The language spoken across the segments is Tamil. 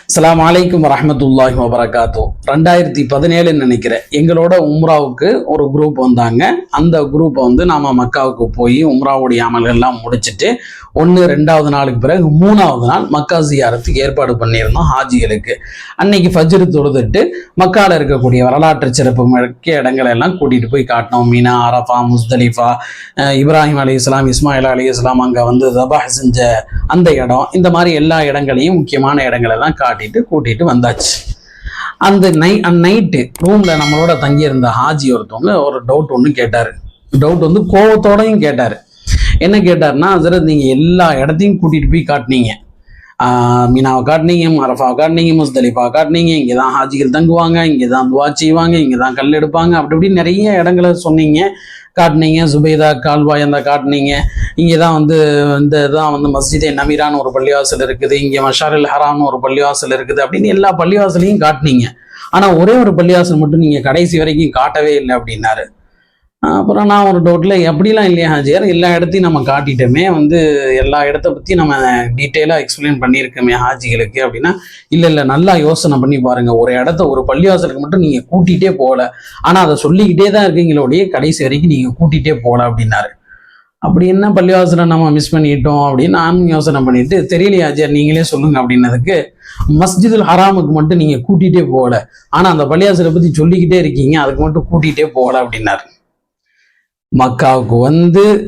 அஸ்ஸலாமு அலைக்கும் வரஹ்மத்துல்லாஹி வபரகாத்து. 2017 நினைக்கிறேன், எங்களோட உம்ராவுக்கு ஒரு குரூப் வந்தாங்க. அந்த குரூப்பை நாம மக்காவுக்கு போய் உம்ராவுடைய அமல்கள்லாம் முடிச்சுட்டு 2வது நாளுக்கு பிறகு 3வது நாள் மக்கா ஜியாரத்துக்கு ஏற்பாடு பண்ணியிருந்தோம் ஹாஜிகளுக்கு. அன்னைக்கு ஃபஜ்ர் தொழுதுட்டு மக்கால இருக்கக்கூடிய வரலாற்று சிறப்பு மிக்க இடங்களை எல்லாம் கூட்டிட்டு போய் காட்டினோம். மீனா, அரஃபா, முஸ்தலிஃபா, இப்ராஹிம் அலைஹிஸ்ஸலாம், இஸ்மாயில் அலைஹிஸ்ஸலாம் அங்க தபாஹ் செஞ்ச அந்த இடம், இந்த மாதிரி எல்லா இடங்களையும் முக்கியமான இடங்கள் எல்லாம் கூட்டிட்டு வந்தாச்சு. அந்த நைட்டு ரூம்ல நம்மளோட தங்கியிருந்த ஹாஜி ஒருத்தவங்க ஒரு டவுட் ஒன்று கேட்டாரு. டவுட் கோபத்தோடையும் கேட்டாரு. என்ன கேட்டாருன்னா, ஹஸரத் நீங்க எல்லா இடத்தையும் கூட்டிட்டு போய் காட்டினீங்க, மீனாவை காட்டினீங்க, அரஃபாவை காட்டினீங்க, முஸ்தலிஃபா காட்டினீங்க, இங்கதான் ஹாஜிகள் தங்குவாங்க, இங்கதான் துவா செய்வாங்க, இங்கதான் கல் எடுப்பாங்க, அப்படி இப்படி நிறைய இடங்களை சொன்னீங்க, காட்டினீங்க. சுபைதா கால்வாய் அந்த காட்டினீங்க. இங்கே தான் இந்த தான் மஸ்ஜிதே நமீரான்னு ஒரு பள்ளிவாசல் இருக்குது, இங்கே மஷாரில் ஹராம்னு ஒரு பள்ளிவாசல் இருக்குது, அப்படின்னு எல்லா பள்ளிவாசலையும் காட்டினீங்க. ஆனால் ஒரே ஒரு பள்ளிவாசல் மட்டும் நீங்கள் கடைசி வரைக்கும் காட்டவே இல்லை அப்படின்னாரு. அப்புறம் நான் ஒரு டவுட்ல, எப்படிலாம் இல்லையா ஹாஜியார், எல்லா இடத்தையும் நம்ம காட்டிட்டோமே, எல்லா இடத்த பற்றி நம்ம டீட்டெயிலாக எக்ஸ்பிளைன் பண்ணியிருக்கோமே ஹாஜிகளுக்கு அப்படின்னா, இல்லை நல்லா யோசனை பண்ணி பாருங்க, ஒரு இடத்த ஒரு பள்ளிவாசலுக்கு மட்டும் நீங்கள் கூட்டிகிட்டே போகல, ஆனால் அதை சொல்லிக்கிட்டே தான் இருக்கீங்களோடைய கடைசி வரைக்கும் நீங்கள் கூட்டிகிட்டே போகல அப்படின்னாரு. அப்படி என்ன பள்ளிவாசலை நம்ம மிஸ் பண்ணிட்டோம் அப்படின்னு நான் யோசனை பண்ணிட்டு, தெரியலையா ஹாஜியார் நீங்களே சொல்லுங்க அப்படின்னதுக்கு, மஸ்ஜிதுல் ஹராமுக்கு மட்டும் நீங்கள் கூட்டிகிட்டே போகல, ஆனால் அந்த பள்ளிவாசலை பற்றி சொல்லிக்கிட்டே இருக்கீங்க, அதுக்கு மட்டும் கூட்டிகிட்டே போகல அப்படின்னாரு. மக்காவுக்கு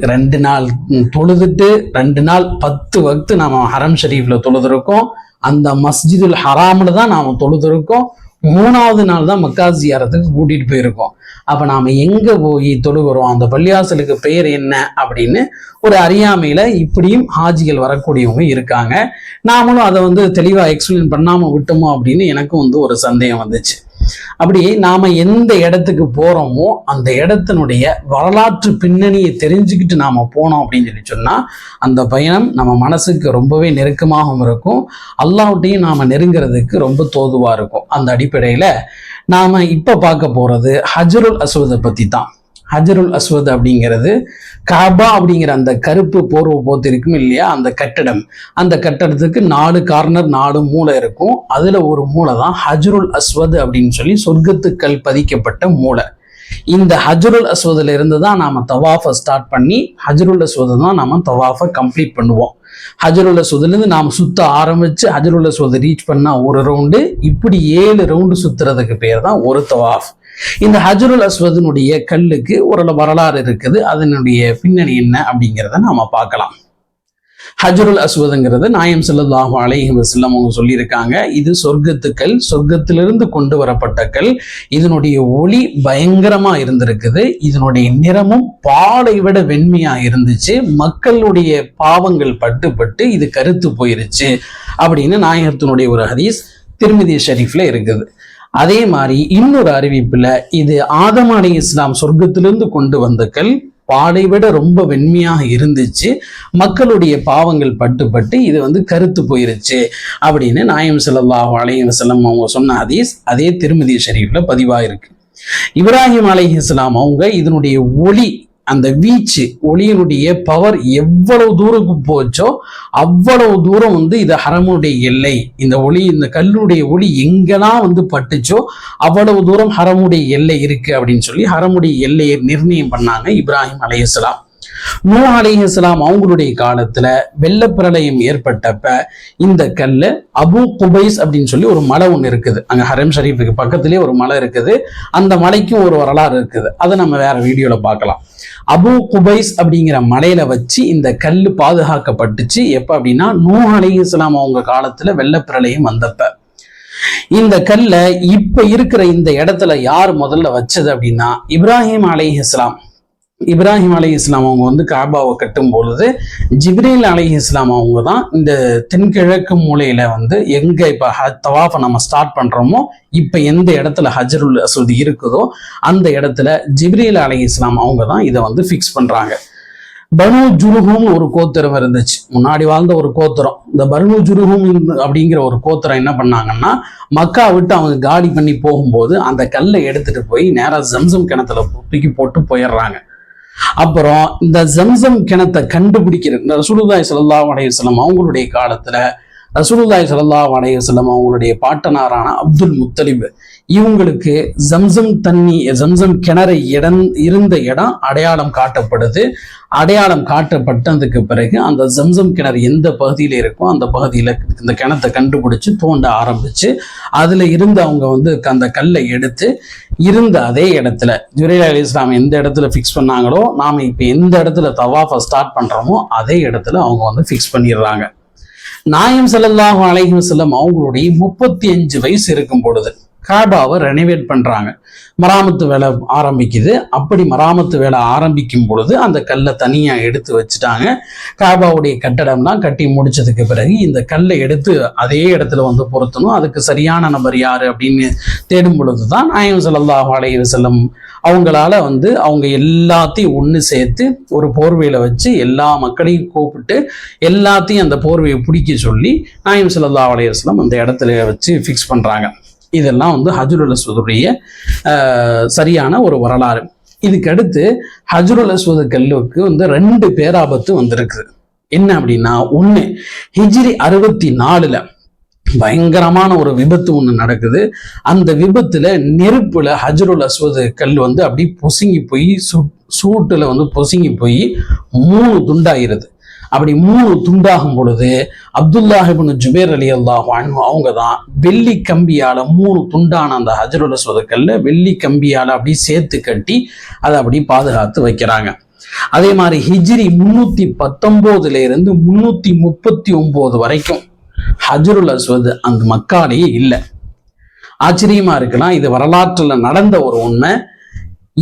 2 நாள் தொழுதுட்டு 2 நாள் 10 வக்து நாம ஹரம் ஷரீஃப்ல தொழுதுருக்கோம். அந்த மஸ்ஜிதுல் ஹராம்ல தான் நாம தொழுதுருக்கோம். 3வது நாள் தான் மக்கா ஜியாரத்துக்கு கூட்டிட்டு போயிருக்கோம். அப்ப நாம எங்க போய் தொழுகிறோம், அந்த பள்ளிவாசலுக்கு பெயர் என்ன அப்படின்னு ஒரு அறியாமையில இப்படியும் ஹாஜிகள் வரக்கூடியவங்க இருக்காங்க. நாமளும் அதை தெளிவா எக்ஸ்பிளைன் பண்ணாம விட்டோமோ அப்படின்னு எனக்கும் ஒரு சந்தேகம் வந்துச்சு. அப்படி நாம எந்த இடத்துக்கு போறோமோ அந்த இடத்தினுடைய வரலாற்று பின்னணியை தெரிஞ்சுக்கிட்டு நாம போனோம் அப்படின்னு சொன்னா அந்த பயணம் நம்ம மனசுக்கு ரொம்பவே நெருக்கமாகவும் இருக்கும், அல்லாஹ்வையும் நாம நெருங்கிறதுக்கு ரொம்ப தோதுவா இருக்கும். அந்த அடிப்படையில நாம இப்ப பார்க்க போறது ஹஜ்ருல் அஸ்வதை பத்தி தான். ஹஜ்ருல் அஸ்வத் அப்படிங்கிறது காபா அப்படிங்கிற அந்த கருப்பு போர்வை போத்து இருக்கும் இல்லையா, அந்த கட்டடம். அந்த கட்டடத்துக்கு 4 கார்னர் 4 மூலை இருக்கும். அதுல ஒரு மூலை தான் ஹஜ்ருல் அஸ்வத் அப்படின்னு சொல்லி சொர்க்கத்துக்கள் பதிக்கப்பட்ட மூலை. இந்த ஹஜ்ருல் அஸ்வதுல இருந்து தான் நாம தவாஃபை ஸ்டார்ட் பண்ணி ஹஜ்ருல் அஸ்வதை தான் நாம தவாஃபை கம்ப்ளீட் பண்ணுவோம். ஹஜ்ருல் அஸ்வதுல இருந்து நாம சுத்த ஆரம்பிச்சு ஹஜ்ருல் அஸ்வதை ரீச் பண்ணா ஒரு ரவுண்டு, இப்படி 7 ரவுண்டு சுத்துறதுக்கு பேர் தான் ஒரு தவாஃப். இந்த ஹஜ்ருல் அஸ்வதினுடைய கல்லுக்கு ஒரு வரலாறு இருக்குது. அதனுடைய பின்னணி என்ன அப்படிங்கிறத நாம பார்க்கலாம். ஹஜ்ருல் அஸ்வதுங்கிறது நாயம் ஸல்லல்லாஹு அலைஹி வஸல்லம் அவங்க சொல்லியிருக்காங்க, இது சொர்க்கத்துக்கள், சொர்க்கத்திலிருந்து கொண்டு வரப்பட்ட கல். இதனுடைய ஒளி பயங்கரமா இருந்திருக்குது. இதனுடைய நிறமும் பாலை விட வெண்மையா இருந்துச்சு. மக்களுடைய பாவங்கள் பட்டு இது கருத்து போயிருச்சு அப்படின்னு நாயகத்தினுடைய ஒரு ஹதீஸ் திர்மிதி ஷரீஃப்ல இருக்குது. அதே மாதிரி இன்னொரு அறிவிப்புல, இது ஆதம் அலைஹிஸ்ஸலாம் சொர்க்கத்திலிருந்து கொண்டு வந்த கல், பாலை விட ரொம்ப வெண்மையாக இருந்துச்சு, மக்களுடைய பாவங்கள் பட்டு இது கருத்து போயிருச்சு அப்படின்னு நாயம் ஸல்லல்லாஹு அலைஹி வஸல்லம் அவங்க சொன்ன ஹதீஸ் அதே திர்மிதி ஷரீஃப்ல பதிவாயிருக்கு. இப்ராஹிம் அலைஹிஸ்ஸலாம் அவங்க இதனுடைய ஒளி, அந்த வீச்சு, ஒளியினுடைய பவர் எவ்வளவு தூரத்துக்கு போச்சோ அவ்வளவு தூரம் இது ஹரமுடைய எல்லை. இந்த ஒளி, இந்த கல்லுடைய ஒளி எங்கெல்லாம் பட்டுச்சோ அவ்வளவு தூரம் ஹரமுடைய எல்லை இருக்கு அப்படின்னு சொல்லி ஹரமுடைய எல்லையை நிர்ணயம் பண்ணாங்க இப்ராஹிம் அலைஹிஸ்ஸலாம். நூஹ் அலைஹிஸ்ஸலாம் அவங்களுடைய காலத்துல வெள்ளப்பிரளயம் ஏற்பட்டப்ப இந்த கல்ல அபு குபைஸ் அப்படின்னு சொல்லி ஒரு மலை ஒண்ணு இருக்குது. அங்க ஹரம் ஷரீஃபுக்கு பக்கத்திலேயே ஒரு மலை இருக்குது. அந்த மலைக்கும் ஒரு வரலாறு இருக்குது. அதை நம்ம வேற வீடியோல பார்க்கலாம். அபு குபைஸ் அப்படிங்கிற மலையில வச்சு இந்த கல்லு பாதுகாக்கப்பட்டுச்சு. எப்ப அப்படின்னா நூஹ் அலைஹிஸ்ஸலாம் அவங்க காலத்துல வெள்ளப்பிரளயம் வந்தப்ப. இந்த கல்ல இப்ப இருக்கிற இந்த இடத்துல யார் முதல்ல வச்சது அப்படின்னா இப்ராஹிம் அலைஹிஸ்ஸலாம். இப்ராஹிம் அலைஹிஸ்ஸலாம் அவங்க காபாவை கட்டும் பொழுது ஜிப்ரீல் அலைஹிஸ்ஸலாம் அவங்க தான் இந்த தென்கிழக்கு மூலையில எங்க இப்ப தவாஃபை நம்ம ஸ்டார்ட் பண்றோமோ, இப்ப எந்த இடத்துல ஹஜ்ருல் அஸ்வத் இருக்குதோ அந்த இடத்துல ஜிப்ரீல் அலைஹிஸ்ஸலாம் அவங்க தான் இதை ஃபிக்ஸ் பண்றாங்க. பனு ஜுருஹும் ஒரு கோத்திரம் இருந்துச்சு, முன்னாடி வாழ்ந்த ஒரு கோத்திரம். இந்த பனு ஜுருஹும் அப்படிங்கிற ஒரு கோத்திரம் என்ன பண்ணாங்கன்னா, மக்கா விட்டு அவங்க காலி பண்ணி போகும்போது அந்த கல்லை எடுத்துட்டு போய் நேரா ஜம்சம் கிணத்துல தூக்கி போட்டு போயிடுறாங்க. அப்புறம் இந்த ஜம்சம் கிணத்தை கண்டுபிடிக்கிற ரசூலுல்லாஹி ஸல்லல்லாஹு அலைஹி வஸல்லம் அவங்களுடைய காலத்துல ரசூலுல்லாஹி ஸல்லல்லாஹு அலைஹி வஸல்லம் அவங்களுடைய பாட்டனாரான அப்துல் முத்தலிப் இவங்களுக்கு ஜம்சம் கிணறு இருந்த இடம் அடையாளம் காட்டப்படுது. அடையாளம் காட்டப்பட்டதுக்கு பிறகு அந்த ஜம்சம் கிணறு எந்த பகுதியில் இருக்கோ அந்த பகுதியில் இந்த கிணத்தை கண்டுபிடிச்சு தோண்ட ஆரம்பிச்சு அதுல இருந்து அவங்க அந்த கல்லை எடுத்து இருந்த அதே இடத்துல ஜிப்ரீல் அலைஹிஸ்ஸலாம் எந்த இடத்துல ஃபிக்ஸ் பண்ணாங்களோ நாம இப்ப எந்த இடத்துல தவாஃபை ஸ்டார்ட் பண்றோமோ அதே இடத்துல அவங்க ஃபிக்ஸ் பண்ணிடுறாங்க. நாயம் ஸல்லல்லாஹு அலைஹி வஸல்லம் அவங்களுடைய 35 வயசு இருக்கும் பொழுது காபாவை ரெனோவேட் பண்றாங்க. மராமத்து வேலை ஆரம்பிக்குது. அப்படி மராமத்து வேலை ஆரம்பிக்கும் பொழுது அந்த கல்லை தனியா எடுத்து வச்சுட்டாங்க. காபாவுடைய கட்டடம்லாம் கட்டி முடிச்சதுக்கு பிறகு இந்த கல்லை எடுத்து அதே இடத்துல பொருத்தணும். அதுக்கு சரியான நபர் யாரு அப்படின்னு தேடும் பொழுதுதான் நாயம் ஸல்லல்லாஹு அலைஹி வஸல்லம் அவங்களால அவங்க எல்லாத்தையும் ஒன்று சேர்த்து ஒரு போர்வையில வச்சு எல்லா மக்களையும் கூப்பிட்டு எல்லாத்தையும் அந்த போர்வையை பிடிக்க சொல்லி நாயம் ஸல்லல்லாஹு அலைஹி வஸல்லம் அந்த இடத்துல வச்சு ஃபிக்ஸ் பண்றாங்க. இதெல்லாம் ஹஜ்ருல் அஸ்வதுடைய சரியான ஒரு வரலாறு. இதுக்கு அடுத்து ஹஜ்ருல் அஸ்வது கல்லுக்கு 2 பேராபத்து வந்திருக்குது. என்ன அப்படின்னா, ஒண்ணு ஹிஜ்ரி 64 பயங்கரமான ஒரு விபத்து ஒண்ணு நடக்குது. அந்த விபத்துல நெருப்புல ஹஜ்ருல் அஸ்வது கல் அப்படி பொசுங்கி போய் சூட்டுல பொசுங்கி போய் 3 துண்டாயிருது. அப்படி 3 துண்டாகும் பொழுது அப்துல்லாஹ் இப்னு ஜுபைர் ரலியல்லாஹு அன்ஹு அவங்க தான் வெள்ளி கம்பியால 3 துண்டான அந்த ஹஜ்ருல் அஸ்வது கல்ல வெள்ளி கம்பியால அப்படி சேர்த்து கட்டி அதை அப்படி பாதுகாத்து வைக்கிறாங்க. அதே மாதிரி ஹிஜ்ரி 319 இருந்து 339 வரைக்கும் ஹஜ்ருல் அஸ்வத் அந்த மக்காலேயே இல்லை. ஆச்சரியமா இருக்கலாம், இது வரலாற்றுல நடந்த ஒரு உண்மை.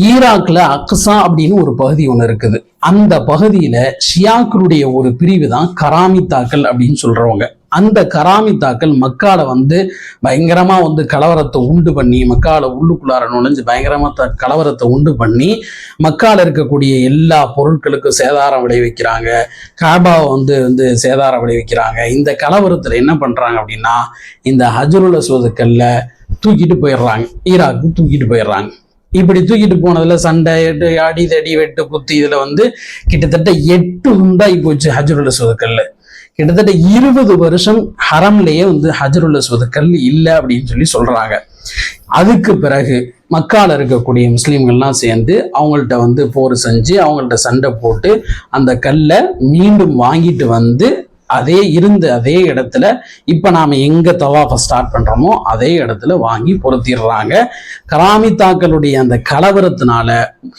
ஈராக்ல அக்ஸா அப்படின்னு ஒரு பகுதி ஒன்று இருக்குது. அந்த பகுதியில ஷியாக்களுடைய ஒரு பிரிவு தான் கராமித்தாக்கள் அப்படின்னு சொல்றவங்க. அந்த கராமித்தாக்கள் மக்கால பயங்கரமா கலவரத்தை உண்டு பண்ணி மக்கால உள்ளுக்குள்ளார நுழைஞ்சு பயங்கரமா கலவரத்தை உண்டு பண்ணி மக்கால இருக்கக்கூடிய எல்லா பொருட்களுக்கும் சேதாரம் விளைவிக்கிறாங்க. காபாவை சேதாரம் விளைவிக்கிறாங்க. இந்த கலவரத்துல என்ன பண்றாங்க அப்படின்னா, இந்த ஹஜ்ருல் அஸ்வது கல்ல தூக்கிட்டு போயிடுறாங்க, ஈராக்கு தூக்கிட்டு போயிடுறாங்க. இப்படி தூக்கிட்டு போனதுல சண்டை அடி தடி வெட்டு குத்து இதுல கிட்டத்தட்ட 8 உண்டாகி போச்சு ஹஜ்ருல் அஸ்வது கல்லு. கிட்டத்தட்ட 20 வருஷம் ஹரம்லயே ஹஜ்ருல் அஸ்வது கல் இல்லை அப்படின்னு சொல்றாங்க. அதுக்கு பிறகு மக்கால இருக்கக்கூடிய முஸ்லீம்கள்லாம் சேர்ந்து அவங்கள்ட்ட போர் செஞ்சு அவங்கள்ட்ட சண்டை போட்டு அந்த கல்லை மீண்டும் வாங்கிட்டு அதே இடத்துல இப்ப நாம எங்க தவாஃபை ஸ்டார்ட் பண்றோமோ அதே இடத்துல வாங்கி பொருத்திடுறாங்க. கராமித்தாக்களுடைய அந்த கலவரத்தினால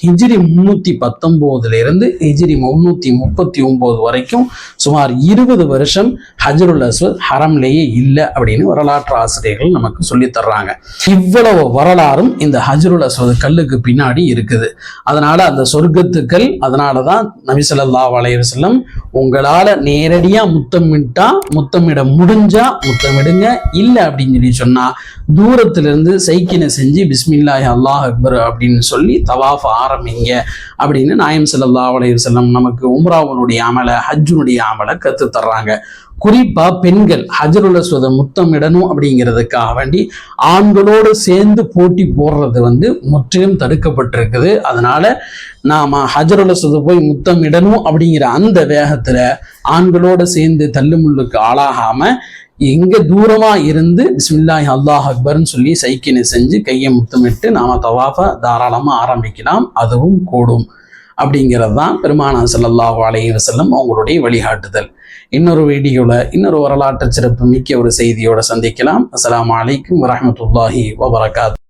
ஹிஜ்ரி 319 இருந்து ஹிஜ்ரி 339 வரைக்கும் சுமார் 20 வருஷம் ஹஜ்ருல் அஸ்வத் ஹரம்லேயே இல்லை அப்படின்னு வரலாற்று ஆசிரியர்கள் நமக்கு சொல்லி தர்றாங்க. இவ்வளவு வரலாறும் இந்த ஹஜ்ருல் அஸ்வத் கல்லுக்கு பின்னாடி இருக்குது. அதனால அந்த சொர்க்கத்துக்கள், அதனாலதான் நபி ஸல்லல்லாஹு அலைஹி வஸல்லம் உங்களால நேரடியா முத்தமிட முடிஞ்சா முத்தமிடுங்க, இல்லை அப்படின்னு சொன்னா தூரத்துல இருந்து சைக்கினை செஞ்சு பிஸ்மில்லாஹி அல்லாஹ் அக்பர் அப்படின்னு சொல்லி தவாஃப் ஆரம்பிங்க அப்படின்னு நாயம் ஸல்லல்லாஹு அலைஹி வஸல்லம் நமக்கு உம்ராவுடைய அமலை ஹஜ்ஜுனுடைய அமலை கத்து தர்றாங்க. குறிப்பா பெண்கள் ஹஜ்ருல் அஸ்வத முத்தமிடணும் அப்படிங்கிறதுக்காக வேண்டி ஆண்களோடு சேர்ந்து போட்டி போடுறது முற்றிலும் தடுக்கப்பட்டிருக்குது. அதனால நாம ஹஜ்ருல் அஸ்வத போய் முத்தமிடணும் அப்படிங்கிற அந்த வேகத்துல ஆண்களோடு சேர்ந்து தள்ளுமுள்ளுக்கு ஆளாகாம எங்க தூரமா இருந்து பிஸ்மில்லாஹி அல்லாஹ் அக்பர்னு சொல்லி சைக்கினை செஞ்சு கையை முத்தமிட்டு நாம தவாஃபை தாராளமா ஆரம்பிக்கலாம், அதுவும் கூடும் அப்படிங்கிறது தான் பெருமானார் ஸல்லல்லாஹு அலைஹி வஸல்லம் அவங்களுடைய வழிகாட்டுதல். இன்னொரு வீடியோல இன்னொரு வரலாற்று சிறப்பு மிக்க ஒரு செய்தியோட சந்திக்கலாம். அஸ்ஸலாமு அலைக்கும் வரஹ்மத்துல்லாஹி வபரகாத்துஹு.